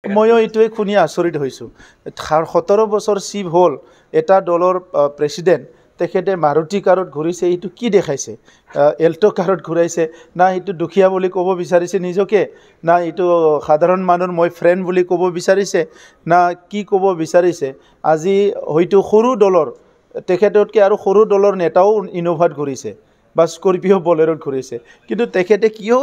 ময়ো এইটোৱে শুনি আচৰিত হৈছোঁ 17 বছৰ চিফ হ'ল এটা দলৰ প্ৰেছিডেণ্ট তেখেতে মাৰুতি কাৰত ঘূৰিছে এইটো কি দেখাইছে এল্টো কাৰত ঘূৰাইছে না এইটো দুখীয়া বুলি ক'ব বিচাৰিছে নিজকে না এইটো সাধাৰণ মানুহৰ মই ফ্ৰেণ্ড বুলি ক'ব বিচাৰিছে না কি ক'ব বিচাৰিছে আজি হয়তো সৰু দলৰ তেখেততকৈ আৰু সৰু দলৰ নেতাও ইনোভাত ঘূৰিছে বা স্কৰপিঅ' বলেৰত ঘূৰিছে কিন্তু তেখেতে কিয়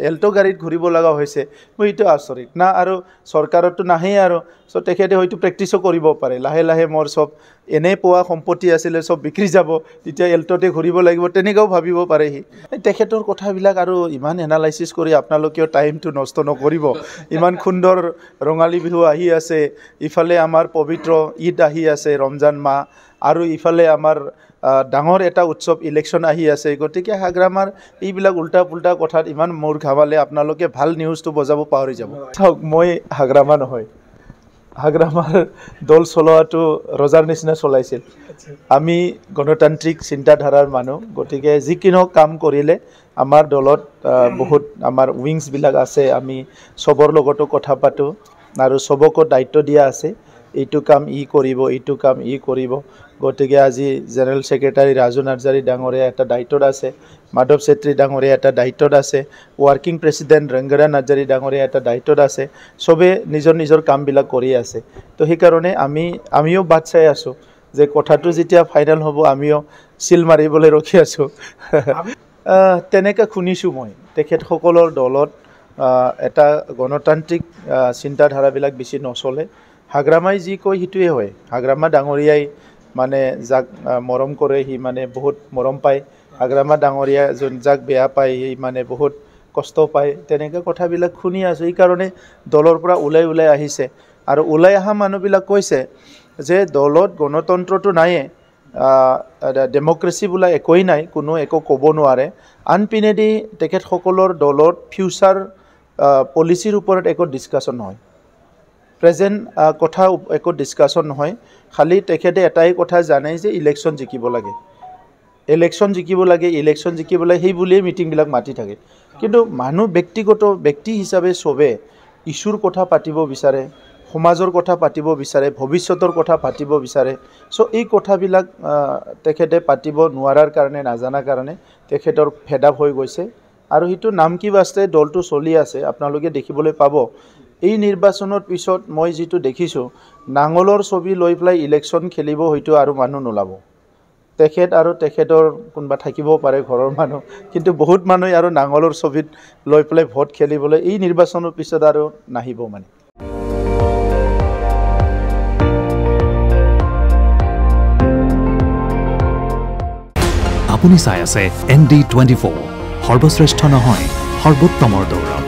এল্টো গাড়ীত ঘূৰিব লগা হৈছে মই এইটো আচৰিত না আৰু চৰকাৰতো নাহে আৰু চ' তেখেতে হয়তো প্ৰেক্টিছো কৰিব পাৰে লাহে লাহে মোৰ চব এনে পোৱা সম্পত্তি আছিলে চব বিক্ৰী যাব তেতিয়া এল্টোতে ঘূৰিব লাগিব তেনেকাও ভাবিব পাৰে সি তেখেতৰ কথাবিলাক আৰু ইমান এনালাইচিছ কৰি আপোনালোকেও টাইমটো নষ্ট নকৰিব ইমান সুন্দৰ ৰঙালী বিহু আহি আছে ইফালে আমাৰ পবিত্ৰ ঈদ আহি আছে ৰমজান মাহ আৰু ইফালে আমাৰ ডাঙৰ এটা উৎসৱ ইলেকশ্যন আহি আছে গতিকে হাগ্ৰামাৰ এইবিলাক উল্টা পুল্টা কথাত ইমান মূৰ ঘামালে আপোনালোকে ভাল নিউজটো বজাব পাহৰি যাব চাওক মই হাগ্ৰামা নহয় হাগ্ৰামাৰ দল চলোৱাটো ৰজাৰ নিচিনা চলাইছিল আমি গণতান্ত্ৰিক চিন্তাধাৰাৰ মানুহ গতিকে যিকোনো কাম কৰিলে আমাৰ দলত বহুত আমাৰ উইংছবিলাক আছে আমি চবৰ লগতো কথা পাতোঁ আৰু চবকো দায়িত্ব দিয়া আছে এইটো কাম ই কৰিব এইটো কাম ই কৰিব গতিকে আজি জেনেৰেল ছেক্ৰেটাৰী ৰাজু নাৰ্জাৰী ডাঙৰীয়া এটা দায়িত্বত আছে মাধৱ চেত্ৰী ডাঙৰীয়া এটা দায়িত্বত আছে ৱৰ্কিং প্ৰেছিডেণ্ট ৰংগৰা নাৰ্জাৰী ডাঙৰীয়া এটা দায়িত্বত আছে চবে নিজৰ নিজৰ কামবিলাক কৰি আছে তো সেইকাৰণে আমিও বাট চাই আছোঁ যে কথাটো যেতিয়া ফাইনেল হ'ব আমিও চিল মাৰিবলৈ ৰখি আছোঁ তেনেকৈ শুনিছোঁ মই তেখেতসকলৰ দলত এটা গণতান্ত্ৰিক চিন্তাধাৰাবিলাক বেছি নচলে হাগ্ৰামাই যি কয় সেইটোৱে হয় হাগ্ৰামা ডাঙৰীয়াই মানে যাক মৰম কৰে সি মানে বহুত মৰম পায় হাগ্ৰামা ডাঙৰীয়া যাক বেয়া পায় সি মানে বহুত কষ্ট পায় তেনেকৈ কথাবিলাক শুনি আছোঁ এইকাৰণে দলৰ পৰা ওলাই আহিছে আৰু ওলাই অহা মানুহবিলাক কৈছে যে দলত গণতন্ত্ৰটো নায়ে ডেমক্ৰেচি বোলা একোৱেই নাই কোনো একো ক'ব নোৱাৰে আনপিনেদি তেখেতসকলৰ দলত ফিউচাৰ পলিচিৰ ওপৰত একো ডিছকাশ্যন নহয় প্ৰেজেণ্ট কথা একো ডিছকাশ্যন নহয় খালি তেখেতে এটাই কথা জানে যে ইলেকশ্যন জিকিব লাগে সেই বুলিয়েই মিটিংবিলাক মাতি থাকে কিন্তু মানুহ ব্যক্তি হিচাপে চবে ইছ্যুৰ কথা পাতিব বিচাৰে সমাজৰ কথা পাতিব বিচাৰে ভৱিষ্যতৰ কথা পাতিব বিচাৰে চ' এই কথাবিলাক তেখেতে পাতিব নোৱাৰাৰ কাৰণে নাজানাৰ কাৰণে তেখেতৰ ফেড আপ হৈ গৈছে আৰু সেইটো নাম কি বাস্তে দলটো চলি আছে আপোনালোকে দেখিবলৈ পাব এই নিৰ্বাচনৰ পিছত মই যিটো দেখিছোঁ নাঙলৰ ছবি লৈ পেলাই ইলেকশ্যন খেলিব হয়তো আৰু মানুহ নোলাব তেখেত আৰু তেখেতৰ কোনোবা থাকিব পাৰে ঘৰৰ মানুহ কিন্তু বহুত মানুহে আৰু নাঙলৰ ছবিত লৈ পেলাই ভোট খেলিবলৈ এই নিৰ্বাচনৰ পিছত আৰু নাহিব মানে আপুনি চাই আছে ND24 সৰ্বশ্ৰেষ্ঠ নহয় সৰ্বোত্তমৰ দৌৰ